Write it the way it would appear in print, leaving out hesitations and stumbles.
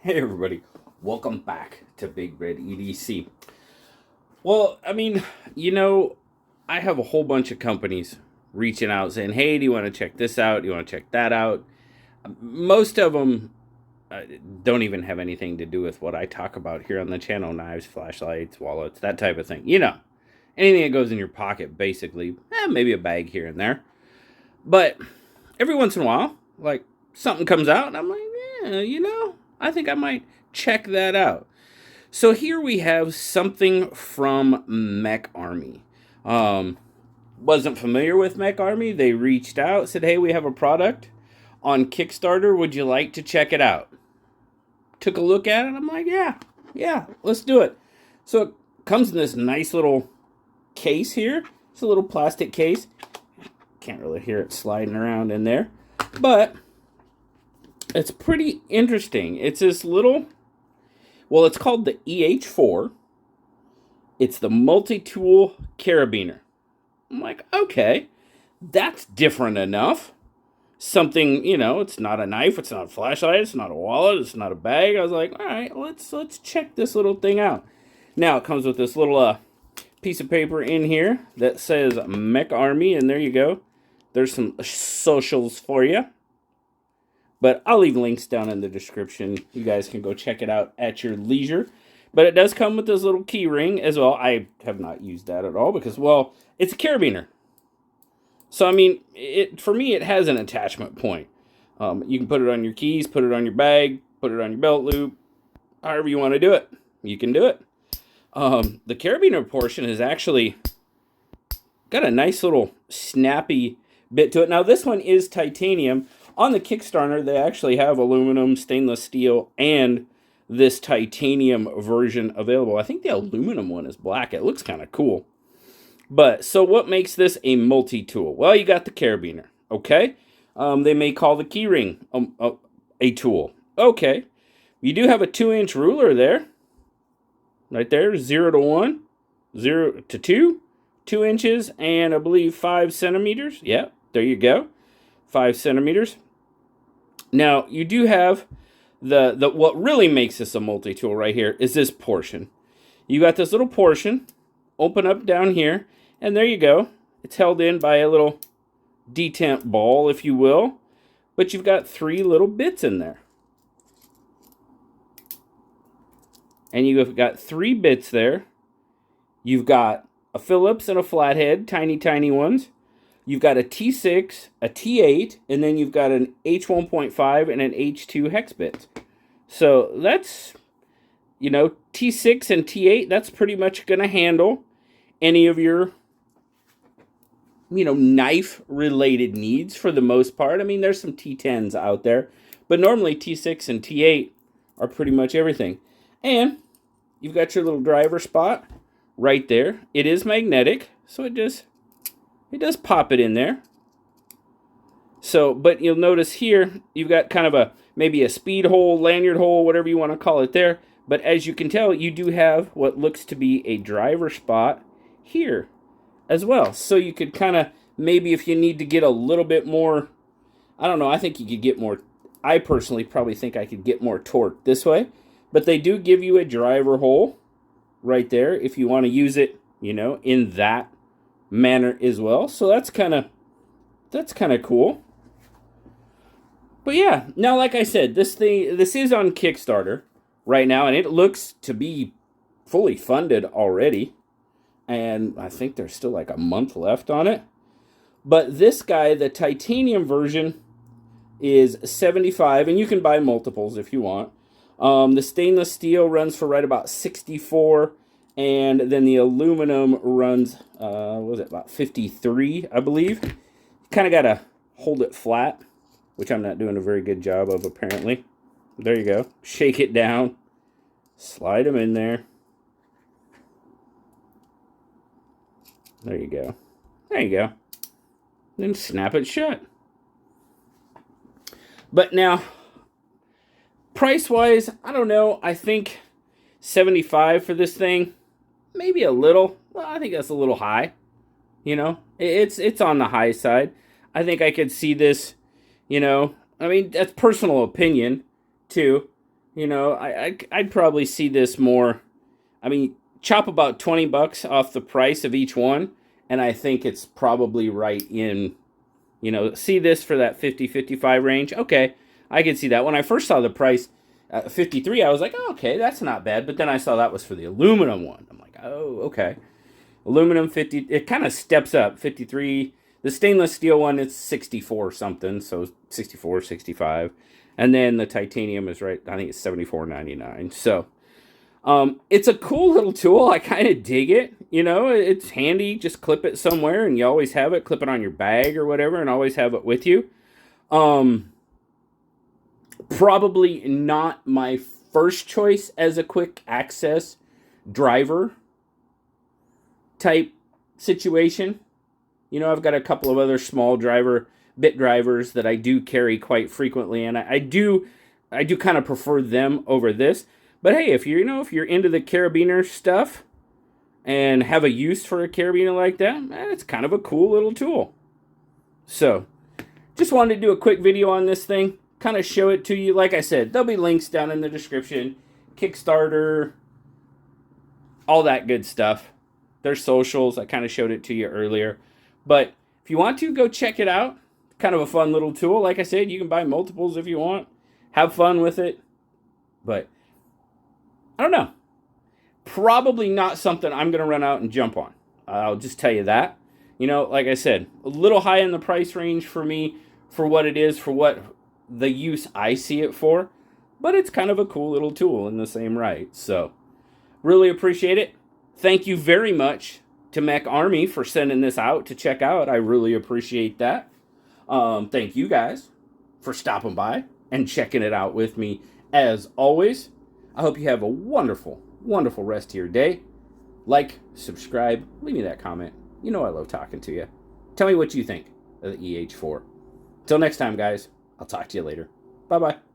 Hey everybody, welcome back to BigRedEDC. Well, I mean, I have a whole bunch of companies reaching out saying, hey, do you want to check this out? Do you want to check that out? Most of them don't even have anything to do with what I talk about here on the channel. Knives, flashlights, wallets, that type of thing. Anything that goes in your pocket, basically. Maybe a bag here and there. But every once in a while, like, something comes out and I'm like, I think I might check that out. So here we have something from MecArmy. Wasn't familiar with MecArmy. They reached out, said, hey, we have a product on Kickstarter. Would you like to check it out? Took a look at it. I'm like, yeah, let's do it. So it comes in this nice little case here. It's a little plastic case. Can't really hear it sliding around in there. But it's pretty interesting. It's this little, well, it's called the EH4. It's the Mutitool Caribiner. I'm like, okay, that's different enough. Something, it's not a knife, it's not a flashlight, it's not a wallet, it's not a bag. I was like, all right, let's check this little thing out. Now it comes with this little piece of paper in here that says MecArmy, and there you go. There's some socials for you. But I'll leave links down in the description. You guys can go check it out at your leisure. But it does come with this little key ring as well. I have not used that at all because, well, it's a carabiner. So, I mean, for me, it has an attachment point. You can put it on your keys, put it on your bag, put it on your belt loop. However you want to do it, you can do it. The carabiner portion has actually got a nice little snappy bit to it. Now, this one is titanium. On the Kickstarter, they actually have aluminum, stainless steel, and this titanium version available. I think the aluminum one is black. It looks kind of cool. But, so what makes this a multi-tool? Well, you got the carabiner, okay? They may call the keyring a tool. Okay. You do have a 2-inch ruler there. Right there, 0 to 1, 0 to 2, 2 inches, and I believe 5 centimeters. Yeah, there you go. 5 centimeters. Now, you do have the what really makes this a multi-tool right here is this portion. You got this little portion, open up down here, and there you go. It's held in by a little detent ball, if you will. But you've got 3 little bits in there. And you've got 3 bits there. You've got a Phillips and a flathead, tiny, tiny ones. You've got a T6, a T8, and then you've got an H1.5 and an H2 hex bit. So that's, T6 and T8, that's pretty much going to handle any of your, knife-related needs for the most part. I mean, there's some T10s out there, but normally T6 and T8 are pretty much everything. And you've got your little driver spot right there. It is magnetic, so it does pop it in there. So, but you'll notice here, you've got kind of maybe a speed hole, lanyard hole, whatever you want to call it there. But as you can tell, you do have what looks to be a driver spot here as well. So you could kind of, maybe if you need to get a little bit more, I don't know, I think you could get more, I personally probably think I could get more torque this way. But they do give you a driver hole right there if you want to use it, in that manner as well. So that's kind of cool. But yeah, now like I said, this is on Kickstarter right now, and it looks to be fully funded already. And I think there's still like a month left on it. But this guy, the titanium version, is $75, and you can buy multiples if you want. The stainless steel runs for right about $64. And then the aluminum runs, about 53, I believe. Kind of got to hold it flat, which I'm not doing a very good job of, apparently. There you go. Shake it down. Slide them in there. There you go. There you go. Then snap it shut. But now, price-wise, I don't know. I think $75 for this thing. Maybe a little. Well, I think that's a little high. It's on the high side. I think I could see this, I mean, that's personal opinion, too. You know, I'd probably see this more. I mean, chop about 20 bucks off the price of each one, and I think it's probably right in, you know, see this for that 50, 55 range. Okay, I can see that. When I first saw the price at 53, I was like, oh, okay, that's not bad. But then I saw that was for the aluminum one. I'm like, oh, okay. Aluminum 50, it kind of steps up. 53. The stainless steel one, it's 64 something, so 64, 65. And then the titanium is right, I think it's 74.99. So it's a cool little tool. I kind of dig it. You know, it's handy. Just clip it somewhere, and you always have it. Clip it on your bag or whatever, and always have it with you. Probably not my first choice as a quick access driver type situation. You know, I've got a couple of other small bit drivers that I do carry quite frequently, and I do kind of prefer them over this. But hey, if you're into the carabiner stuff and have a use for a carabiner like that, it's kind of a cool little tool. So, just wanted to do a quick video on this thing, kind of show it to you. Like I said, there'll be links down in the description, Kickstarter, all that good stuff. Their socials, I kind of showed it to you earlier. But if you want to, go check it out. Kind of a fun little tool. Like I said, you can buy multiples if you want. Have fun with it. But I don't know. Probably not something I'm going to run out and jump on. I'll just tell you that. You know, like I said, a little high in the price range for me, for what it is, for what the use I see it for. But it's kind of a cool little tool in the same right. So, really appreciate it. Thank you very much to MecArmy for sending this out to check out. I really appreciate that. Thank you guys for stopping by and checking it out with me as always. I hope you have a wonderful, wonderful rest of your day. Like, subscribe, leave me that comment. You know I love talking to you. Tell me what you think of the EH4. Until next time, guys, I'll talk to you later. Bye-bye.